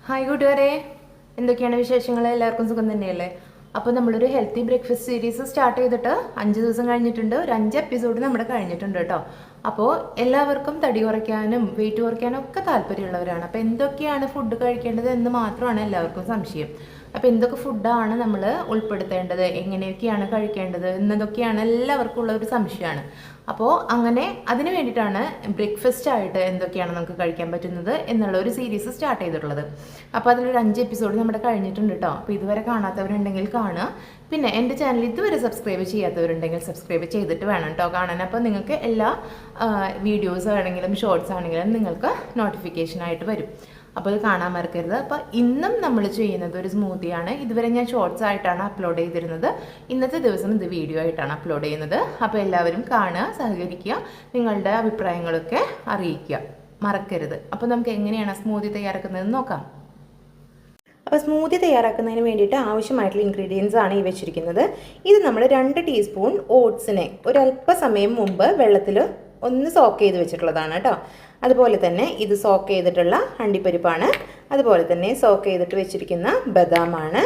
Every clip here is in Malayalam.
ഹായ് കൂട്ടുകാരെ, എന്തൊക്കെയാണ് വിശേഷങ്ങൾ? എല്ലാവർക്കും സുഖം തന്നെയല്ലേ? അപ്പോൾ നമ്മളൊരു ഹെൽത്തി ബ്രേക്ക്ഫാസ്റ്റ് സീരീസ് സ്റ്റാർട്ട് ചെയ്തിട്ട് 5 ദിവസം കഴിഞ്ഞിട്ടുണ്ട്. ഒരു 5 എപ്പിസോഡ് നമ്മുടെ കഴിഞ്ഞിട്ടുണ്ട് കേട്ടോ. അപ്പോൾ എല്ലാവർക്കും തടി കുറയ്ക്കാനും വെയിറ്റ് കുറയ്ക്കാനും ഒക്കെ താല്പര്യമുള്ളവരാണ്. അപ്പോൾ എന്തൊക്കെയാണ് ഫുഡ് കഴിക്കേണ്ടത് എന്ന് മാത്രമാണ് എല്ലാവർക്കും സംശയം. അപ്പോൾ എന്തൊക്കെ ഫുഡാണ് നമ്മൾ ഉൾപ്പെടുത്തേണ്ടത്, എങ്ങനെയൊക്കെയാണ് കഴിക്കേണ്ടത് എന്നതൊക്കെയാണ് എല്ലാവർക്കും ഉള്ള ഒരു സംശയമാണ്. അപ്പോൾ അങ്ങനെ അതിന് വേണ്ടിയിട്ടാണ് ബ്രേക്ക്ഫാസ്റ്റ് ആയിട്ട് എന്തൊക്കെയാണ് നമുക്ക് കഴിക്കാൻ പറ്റുന്നത് എന്നുള്ള ഒരു സീരീസ് സ്റ്റാർട്ട് ചെയ്തിട്ടുള്ളത്. അപ്പോൾ അതിലൊരു 5 എപ്പിസോഡ് നമ്മുടെ കഴിഞ്ഞിട്ടുണ്ട് കേട്ടോ. അപ്പോൾ ഇതുവരെ കാണാത്തവരുണ്ടെങ്കിൽ കാണുക. പിന്നെ എൻ്റെ ചാനൽ ഇതുവരെ സബ്സ്ക്രൈബ് ചെയ്യാത്തവരുണ്ടെങ്കിൽ സബ്സ്ക്രൈബ് ചെയ്തിട്ട് വേണം കേട്ടോ കാണാൻ. അപ്പോൾ നിങ്ങൾക്ക് എല്ലാ വീഡിയോസ് ആണെങ്കിലും ഷോർട്സ് ആണെങ്കിലും നിങ്ങൾക്ക് നോട്ടിഫിക്കേഷനായിട്ട് വരും. അപ്പോൾ അത് കാണാൻ മറക്കരുത്. അപ്പോൾ ഇന്നും നമ്മൾ ചെയ്യുന്നത് ഒരു സ്മൂത്തിയാണ്. ഇതുവരെ ഞാൻ ഷോർട്സ് ആയിട്ടാണ് അപ്ലോഡ് ചെയ്തിരുന്നത്. ഇന്നത്തെ ദിവസം ഇത് വീഡിയോ ആയിട്ടാണ് അപ്ലോഡ് ചെയ്യുന്നത്. അപ്പോൾ എല്ലാവരും കാണുക, സഹകരിക്കുക, നിങ്ങളുടെ അഭിപ്രായങ്ങളൊക്കെ അറിയിക്കുക, മറക്കരുത്. അപ്പോൾ നമുക്ക് എങ്ങനെയാണ് സ്മൂത്തി തയ്യാറാക്കുന്നതെന്ന് നോക്കാം. അപ്പോൾ സ്മൂത്തി തയ്യാറാക്കുന്നതിന് വേണ്ടിയിട്ട് ആവശ്യമായിട്ടുള്ള ഇൻഗ്രീഡിയൻസ് ആണ് ഈ വെച്ചിരിക്കുന്നത്. ഇത് നമ്മൾ 2 ടീസ്പൂൺ ഓട്സിനെ ഒരല്പസമയം മുമ്പ് വെള്ളത്തിൽ ഒന്ന് സോക്ക് ചെയ്ത് വെച്ചിട്ടുള്ളതാണ് കേട്ടോ. അതുപോലെ തന്നെ ഇത് സോക്ക് ചെയ്തിട്ടുള്ള അണ്ടിപ്പരിപ്പാണ്. അതുപോലെ തന്നെ സോക്ക് ചെയ്തിട്ട് വെച്ചിരിക്കുന്ന ബദാമാണ്.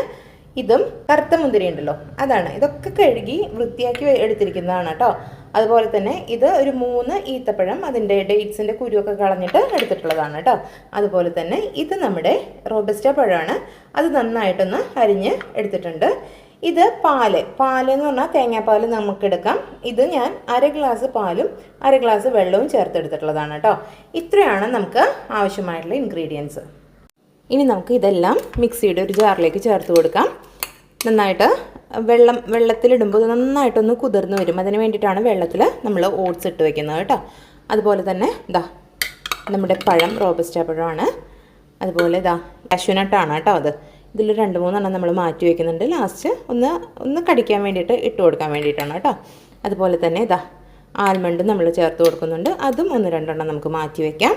ഇതും കറുത്ത മുന്തിരി ഉണ്ടല്ലോ, അതാണ്. ഇതൊക്കെ കഴുകി വൃത്തിയാക്കി എടുത്തിരിക്കുന്നതാണ് കേട്ടോ. അതുപോലെ തന്നെ ഇത് ഒരു 3 ഈത്തപ്പഴം, അതിൻ്റെ ഡേറ്റ്സിൻ്റെ കുരുവൊക്കെ കളഞ്ഞിട്ട് എടുത്തിട്ടുള്ളതാണ് കേട്ടോ. അതുപോലെ തന്നെ ഇത് നമ്മുടെ റോബസ്റ്റ പഴമാണ്. അത് നന്നായിട്ടൊന്ന് അരിഞ്ഞ് എടുത്തിട്ടുണ്ട്. ഇത് പാല് എന്ന് പറഞ്ഞാൽ തേങ്ങാപ്പാൽ നമുക്കെടുക്കാം. ഇത് ഞാൻ 1/2 ഗ്ലാസ് പാലും 1/2 ഗ്ലാസ് വെള്ളവും ചേർത്തെടുത്തിട്ടുള്ളതാണ് കേട്ടോ. ഇത്രയാണ് നമുക്ക് ആവശ്യമായിട്ടുള്ള ഇൻഗ്രീഡിയൻസ്. ഇനി നമുക്ക് ഇതെല്ലാം മിക്സിയുടെ ഒരു ജാറിലേക്ക് ചേർത്ത് കൊടുക്കാം. നന്നായിട്ട് വെള്ളത്തിലിടുമ്പോൾ നന്നായിട്ടൊന്ന് കുതിർന്ന് വരും. അതിന് വേണ്ടിയിട്ടാണ് വെള്ളത്തിൽ നമ്മൾ ഓട്സ് ഇട്ട് വയ്ക്കുന്നത് കേട്ടോ. അതുപോലെ തന്നെ നമ്മുടെ പഴം റോബസ്റ്റ പഴമാണ്. അതുപോലെ കാഷ്യൂനട്ടാണ് കേട്ടോ. ഇതിൽ 2-3 എണ്ണം നമ്മൾ മാറ്റി വയ്ക്കുന്നുണ്ട്. ലാസ്റ്റ് ഒന്ന് കടിക്കാൻ വേണ്ടിയിട്ട് ഇട്ട് കൊടുക്കാൻ വേണ്ടിയിട്ടാണ് കേട്ടോ. അതുപോലെ തന്നെ ആൽമണ്ട് നമ്മൾ ചേർത്ത് കൊടുക്കുന്നുണ്ട്. അതും 1-2 എണ്ണം നമുക്ക് മാറ്റി വയ്ക്കാം.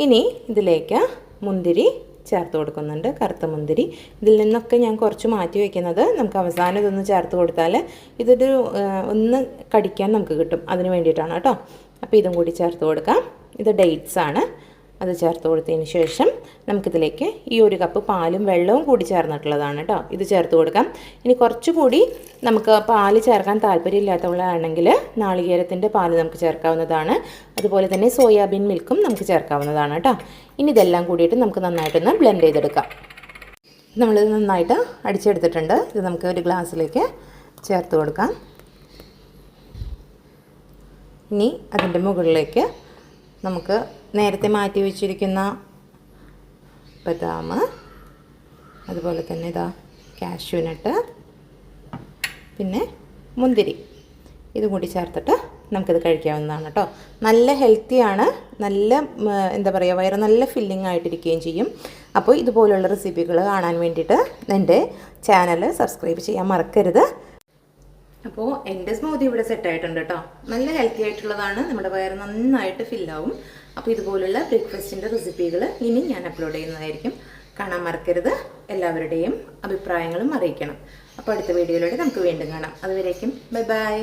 ഇനി ഇതിലേക്ക് മുന്തിരി ചേർത്ത് കൊടുക്കുന്നുണ്ട്, കറുത്ത മുന്തിരി. ഇതിൽ നിന്നൊക്കെ ഞാൻ കുറച്ച് മാറ്റി വയ്ക്കുന്നത് നമുക്ക് അവസാനം ഇതൊന്ന് ചേർത്ത് കൊടുത്താൽ ഇതൊരു ഒന്ന് കടിക്കാൻ നമുക്ക് കിട്ടും. അതിന് വേണ്ടിയിട്ടാണ് കേട്ടോ. അപ്പോൾ ഇതും കൂടി ചേർത്ത് കൊടുക്കാം. ഇത് ഡേറ്റ്സ് ആണ്. അത് ചേർത്ത് കൊടുത്തതിന് ശേഷം നമുക്കിതിലേക്ക് ഈ 1 കപ്പ് പാലും വെള്ളവും കൂടി ചേർന്നിട്ടുള്ളതാണ് കേട്ടോ. ഇത് ചേർത്ത് കൊടുക്കാം. ഇനി കുറച്ചുകൂടി നമുക്ക് പാല് ചേർക്കാൻ താല്പര്യമില്ലാത്തവളാണെങ്കിൽ നാളികേരത്തിൻ്റെ പാല് നമുക്ക് ചേർക്കാവുന്നതാണ്. അതുപോലെ തന്നെ സോയാബീൻ മിൽക്കും നമുക്ക് ചേർക്കാവുന്നതാണ് കേട്ടോ. ഇനി ഇതെല്ലാം കൂടിയിട്ട് നമുക്ക് നന്നായിട്ടൊന്ന് ബ്ലെൻഡ് ചെയ്തെടുക്കാം. നമ്മളിത് നന്നായിട്ട് അടിച്ചെടുത്തിട്ടുണ്ട്. ഇത് നമുക്ക് ഒരു ഗ്ലാസ്സിലേക്ക് ചേർത്ത് കൊടുക്കാം. ഇനി അതിൻ്റെ മുകളിലേക്ക് നമുക്ക് നേരത്തെ മാറ്റി വെച്ചിരിക്കുന്ന ബദാം, അതുപോലെ തന്നെ കാഷ്യൂനട്ട്, പിന്നെ മുന്തിരി, ഇതും കൂടി ചേർത്തിട്ട് നമുക്കിത് കഴിക്കാവുന്നതാണ് കേട്ടോ. നല്ല ഹെൽത്തിയാണ്, നല്ല എന്താ പറയുക, വയറ് നല്ല ഫില്ലിംഗ് ആയിട്ടിരിക്കുകയും ചെയ്യും. അപ്പോൾ ഇതുപോലുള്ള റെസിപ്പികൾ കാണാൻ വേണ്ടിയിട്ട് എൻ്റെ ചാനൽ സബ്സ്ക്രൈബ് ചെയ്യാൻ മറക്കരുത്. അപ്പോൾ എൻ്റെ സ്മൂത്തി ഇവിടെ സെറ്റായിട്ടുണ്ട് കേട്ടോ. നല്ല ഹെൽത്തി ആയിട്ടുള്ളതാണ്, നമ്മുടെ വയറ് നന്നായിട്ട് ഫില്ലാവും. അപ്പോൾ ഇതുപോലുള്ള ബ്രേക്ക്ഫാസ്റ്റിൻ്റെ റെസിപ്പികൾ ഇനി ഞാൻ അപ്ലോഡ് ചെയ്യുന്നതായിരിക്കും. കാണാൻ മറക്കരുത്. എല്ലാവരുടെയും അഭിപ്രായങ്ങളും അറിയിക്കണം. അപ്പോൾ അടുത്ത വീഡിയോയിലൂടെ നമുക്ക് വീണ്ടും കാണാം. അതുവരേക്കും ബൈ ബൈ.